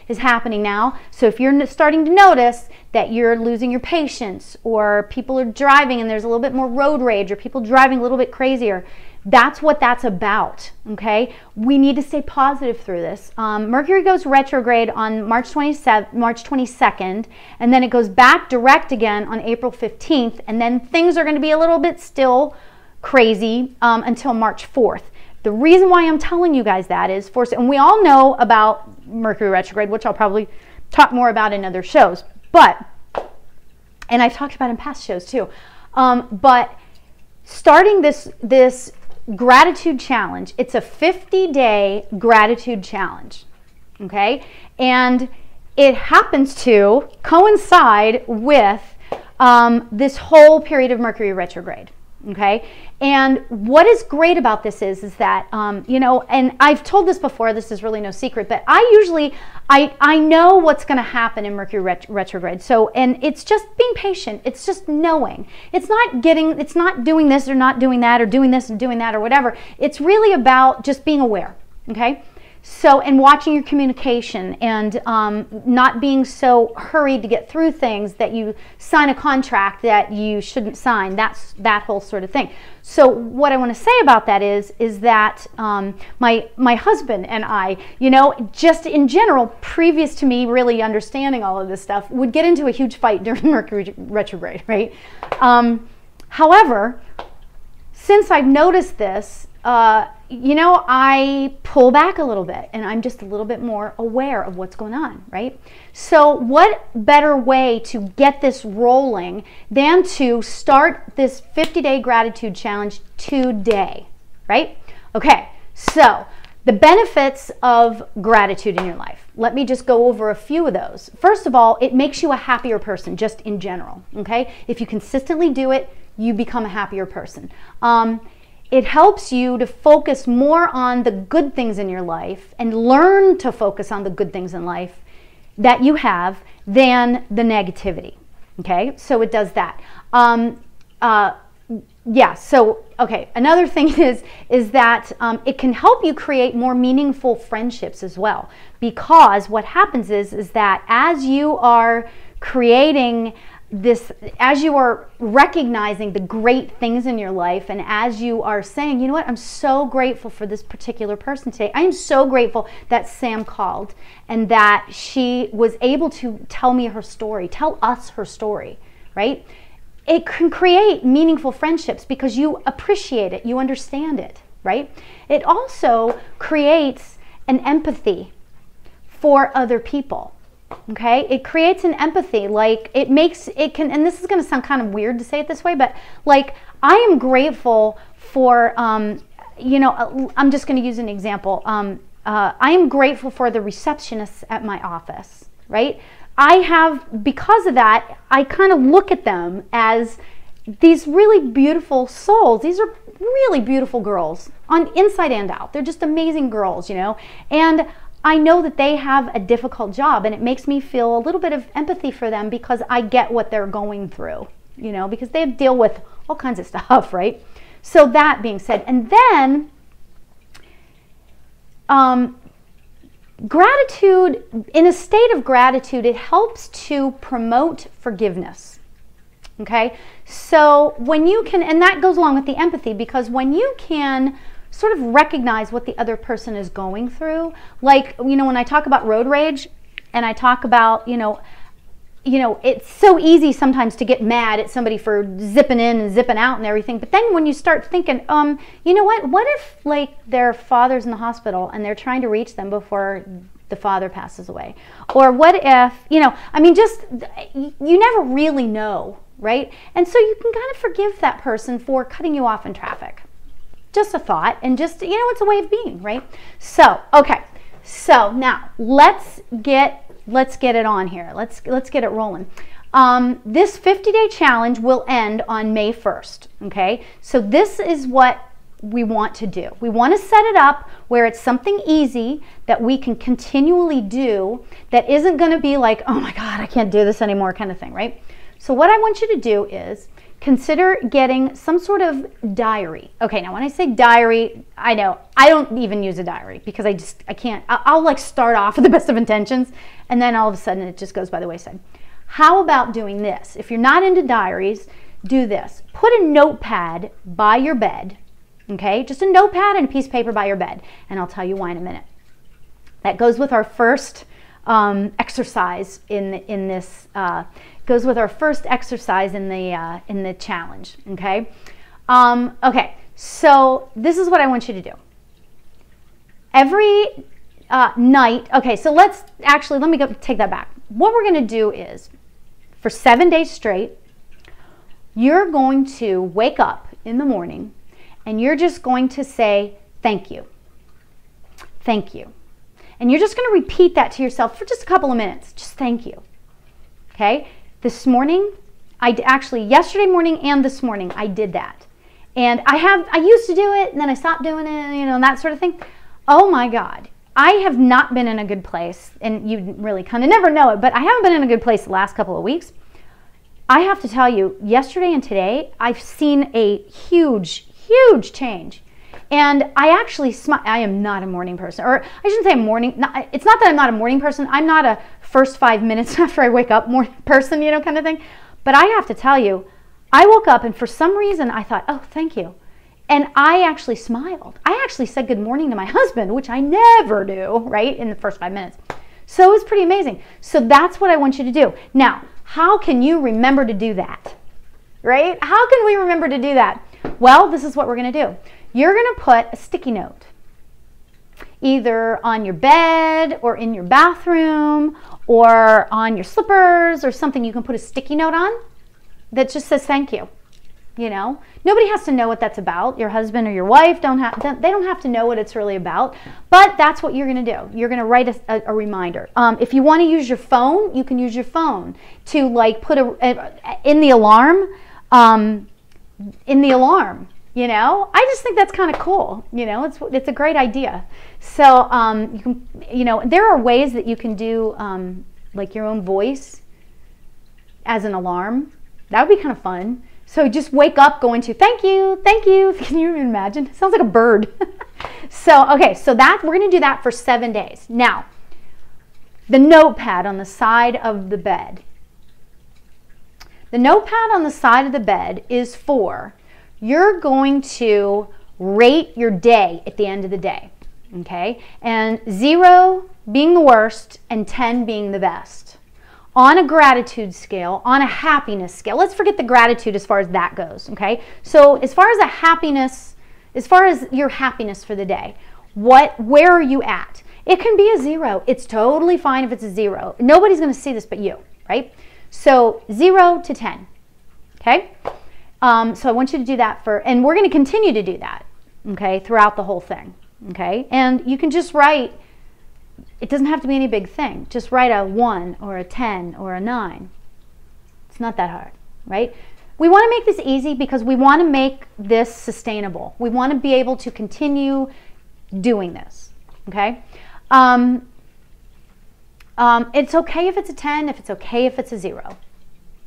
is happening now. So if you're starting to notice that you're losing your patience, or people are driving and there's a little bit more road rage, or people driving a little bit crazier, That's what that's about, okay? We need to stay positive through this. Mercury goes retrograde on March 22nd, and then it goes back direct again on April 15th, and then things are going to be a little bit still crazy until March 4th. The reason why I'm telling you guys that is, and we all know about Mercury retrograde, which I'll probably talk more about in other shows, and I've talked about in past shows too, but starting this gratitude challenge, it's a 50-day gratitude challenge, okay? And it happens to coincide with this whole period of Mercury retrograde, okay? And what is great about this is that, you know, and I've told this before, this is really no secret, but I know what's going to happen in Mercury retrograde. So, and it's just being patient. It's just knowing. It's not doing this or not doing that or doing this and doing that or whatever. It's really about just being aware, okay? So, and watching your communication and not being so hurried to get through things that you sign a contract that you shouldn't sign. That's that whole sort of thing. So what I want to say about that is that my husband and I, you know, just in general, previous to me really understanding all of this stuff, would get into a huge fight during Mercury retrograde, right? However, since I've noticed this, you know, I pull back a little bit and I'm just a little bit more aware of what's going on, right? So what better way to get this rolling than to start this 50-day gratitude challenge today, right? Okay, so the benefits of gratitude in your life. Let me just go over a few of those. First of all, it makes you a happier person just in general, okay? If you consistently do it, you become a happier person. It helps you to focus more on the good things in your life and learn to focus on the good things in life that you have than the negativity, okay? So it does that. Yeah, so, okay, another thing is that it can help you create more meaningful friendships as well, because what happens is that as you are creating this, as you are recognizing the great things in your life, and as you are saying, you know what, I'm so grateful for this particular person today. I am so grateful that Sam called and that she was able to tell me her story, tell us her story, right? It can create meaningful friendships because you appreciate it, you understand it, right? It also creates an empathy for other people. Okay, it creates an empathy, like it can, and this is going to sound kind of weird to say it this way, but like I am grateful for, you know, I'm just going to use an example. I am grateful for the receptionists at my office, right? Because of that, I kind of look at them as these really beautiful souls. These are really beautiful girls on inside and out. They're just amazing girls, you know, and I know that they have a difficult job, and it makes me feel a little bit of empathy for them because I get what they're going through, you know, because they deal with all kinds of stuff, right? So that being said, and then gratitude, in a state of gratitude, it helps to promote forgiveness, okay? So when you can, and that goes along with the empathy, because when you can sort of recognize what the other person is going through. Like, you know, when I talk about road rage and I talk about, you know, it's so easy sometimes to get mad at somebody for zipping in and zipping out and everything. But then when you start thinking, you know what if like their father's in the hospital and they're trying to reach them before the father passes away? Or what if, you know, I mean, just, you never really know, right? And so you can kind of forgive that person for cutting you off in traffic. Just a thought, and just, you know, it's a way of being, right? So, okay, so now let's get it on here. Let's get it rolling. This 50-day challenge will end on May 1st, okay? So this is what we want to do. We want to set it up where it's something easy that we can continually do, that isn't going to be like, oh my God, I can't do this anymore kind of thing, right? So what I want you to do is consider getting some sort of diary. Okay, now when I say diary, I know I don't even use a diary because I can't. I'll like start off with the best of intentions and then all of a sudden it just goes by the wayside. How about doing this? If you're not into diaries, do this. Put a notepad by your bed, Okay, just a notepad and a piece of paper by your bed, and I'll tell you why in a minute. That goes with our first exercise in this. Goes with our first exercise in the challenge. Okay, okay. So this is what I want you to do. Every night. Okay, so let me take that back. What we're going to do is, for 7 days straight, you're going to wake up in the morning and you're just going to say, thank you. Thank you. And you're just going to repeat that to yourself for just a couple of minutes. Just thank you. Okay? This morning, yesterday morning and this morning, I did that. And I used to do it and then I stopped doing it, and that sort of thing. Oh my God. I have not been in a good place, and you really kind of never know it, but I haven't been in a good place the last couple of weeks. I have to tell you, yesterday and today, I've seen a huge, huge change. And I actually smile. I am not a morning person, or I shouldn't say it's not that I'm not a morning person. I'm not a first 5 minutes after I wake up morning person, kind of thing. But I have to tell you, I woke up and for some reason I thought, oh, thank you. And I actually smiled. I actually said good morning to my husband, which I never do, right, in the first 5 minutes. So it was pretty amazing. So that's what I want you to do. Now, how can you remember to do that, right? How can we remember to do that? Well, this is what we're going to do. You're going to put a sticky note either on your bed or in your bathroom or on your slippers or something. You can put a sticky note on that just says thank you. Nobody has to know what that's about. Your husband or your wife they don't have to know what it's really about, but that's what you're going to do. You're going to write a reminder. If you want to use your phone, you can use your phone to put in the alarm. I just think that's kind of cool. It's a great idea. So you can, there are ways that you can do your own voice as an alarm. That would be kind of fun. So just wake up going to thank you, thank you. Can you imagine? It sounds like a bird. So we're going to do that for 7 days. Now, the notepad on the side of the bed. The notepad on the side of the bed is you're going to rate your day at the end of the day. Okay? And 0 being the worst and 10 being the best. On a gratitude scale, on a happiness scale. Let's forget the gratitude as far as that goes, okay? So as far as your happiness for the day, where are you at? It can be a 0. It's totally fine if it's a 0. Nobody's going to see this but you, right? So 0 to 10, okay? So I want you to do that and we're going to continue to do that, okay, throughout the whole thing, okay? And you can just write. It doesn't have to be any big thing. Just write a 1 or a 10 or a 9. It's not that hard, right? We want to make this easy because we want to make this sustainable. We want to be able to continue doing this, okay? It's okay if it's a 10, if it's okay if it's a 0.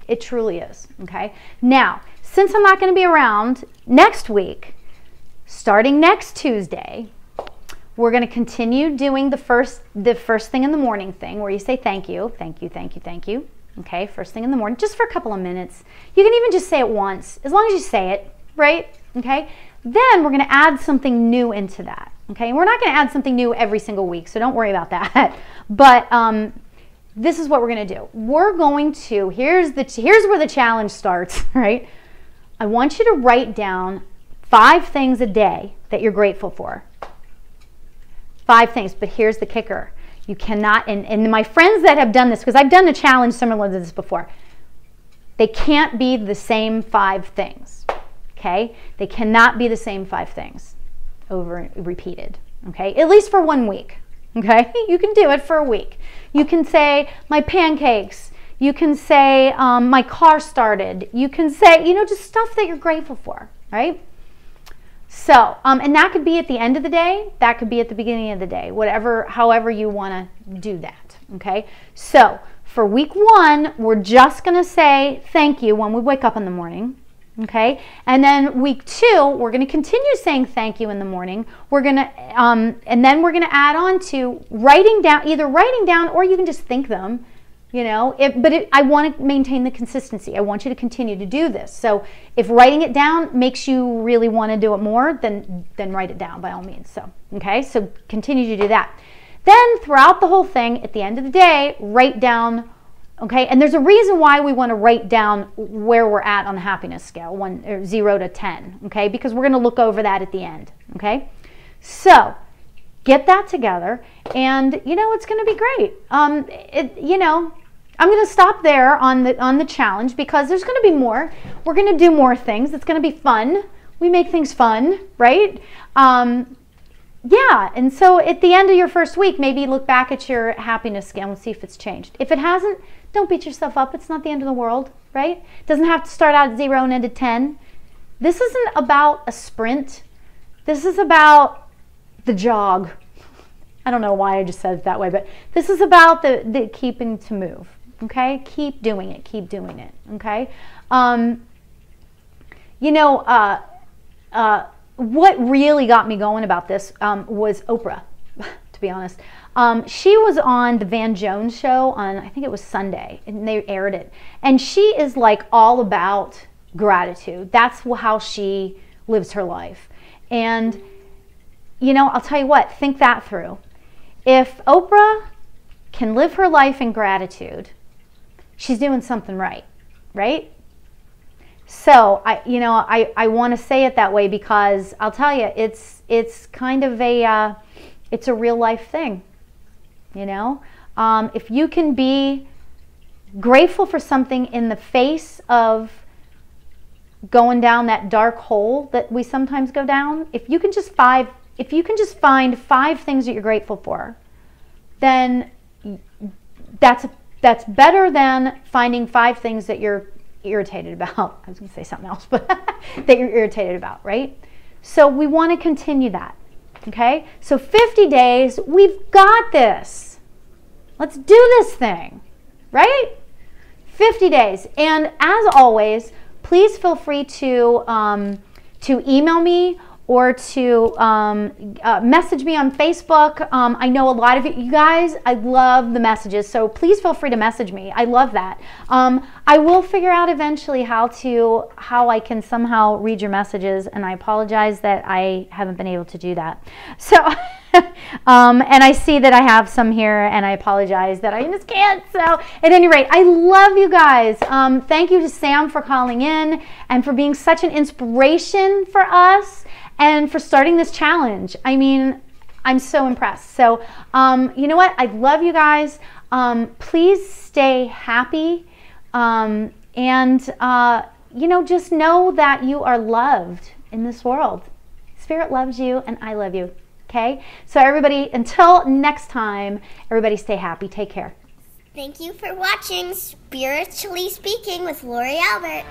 It truly is, okay? Now, since I'm not going to be around next week, starting next Tuesday, we're going to continue doing the first thing in the morning thing where you say thank you, thank you, thank you, thank you. Okay, first thing in the morning, just for a couple of minutes. You can even just say it once, as long as you say it, right? Okay, then we're going to add something new into that. Okay, and we're not going to add something new every single week, so don't worry about that. But this is what we're going to do. We're going to, here's where the challenge starts, right? I want you to write down 5 things a day that you're grateful for. 5 things, but here's the kicker. You cannot, and my friends that have done this, because I've done a challenge similar to this before, they can't be the same 5 things, okay? They cannot be the same 5 things repeated, okay? At least for 1 week, okay? You can do it for a week. You can say, my pancakes. You can say, my car started. You can say, just stuff that you're grateful for, right? So, and that could be at the end of the day, that could be at the beginning of the day, however you want to do that, okay? So, for week 1, we're just going to say thank you when we wake up in the morning, okay? And then week 2, we're going to continue saying thank you in the morning. We're going to, and then we're going to add on to either writing down, or you can just think them, You know, I want to maintain the consistency. I want you to continue to do this. So if writing it down makes you really want to do it more, then write it down by all means. So, okay, so continue to do that. Then throughout the whole thing, at the end of the day, write down, okay, and there's a reason why we want to write down where we're at on the happiness scale, 0 to 10, okay, because we're going to look over that at the end, okay. So get that together, and you know it's going to be great. You know, I'm going to stop there on the challenge because there's going to be more. We're going to do more things. It's going to be fun. We make things fun, right? Yeah, and so at the end of your first week, maybe look back at your happiness scale and see if it's changed. If it hasn't, don't beat yourself up. It's not the end of the world, right? It doesn't have to start out at 0 and end at 10. This isn't about a sprint. This is about the jog. I don't know why I just said it that way, but this is about the keeping to move. Okay, keep doing it, okay? You know, what really got me going about this was Oprah, to be honest. She was on the Van Jones show on, I think it was Sunday, and they aired it. And she is like all about gratitude. That's how she lives her life. And, you know, I'll tell you what, think that through. If Oprah can live her life in gratitude, she's doing something right, right? So I want to say it that way because I'll tell you, it's kind of it's a real life thing, you know. If you can be grateful for something in the face of going down that dark hole that we sometimes go down, if you can just find 5 things that you're grateful for, then that's better than finding 5 things that you're irritated about. I was going to say something else, but that you're irritated about, right? So we want to continue that, okay? So 50 days, we've got this. Let's do this thing, right? 50 days. And as always, please feel free to email me or to message me on Facebook. I know a lot of you guys, I love the messages, so please feel free to message me. I love that. I will figure out eventually how I can somehow read your messages, and I apologize that I haven't been able to do that. So, and I see that I have some here, and I apologize that I just can't. So, at any rate, I love you guys. Thank you to Sam for calling in and for being such an inspiration for us, and for starting this challenge. I mean, I'm so impressed. So, you know what? I love you guys. Please stay happy. And, you know, just know that you are loved in this world. Spirit loves you, and I love you. Okay? So, everybody, until next time, everybody stay happy. Take care. Thank you for watching Spiritually Speaking with Lori Albert.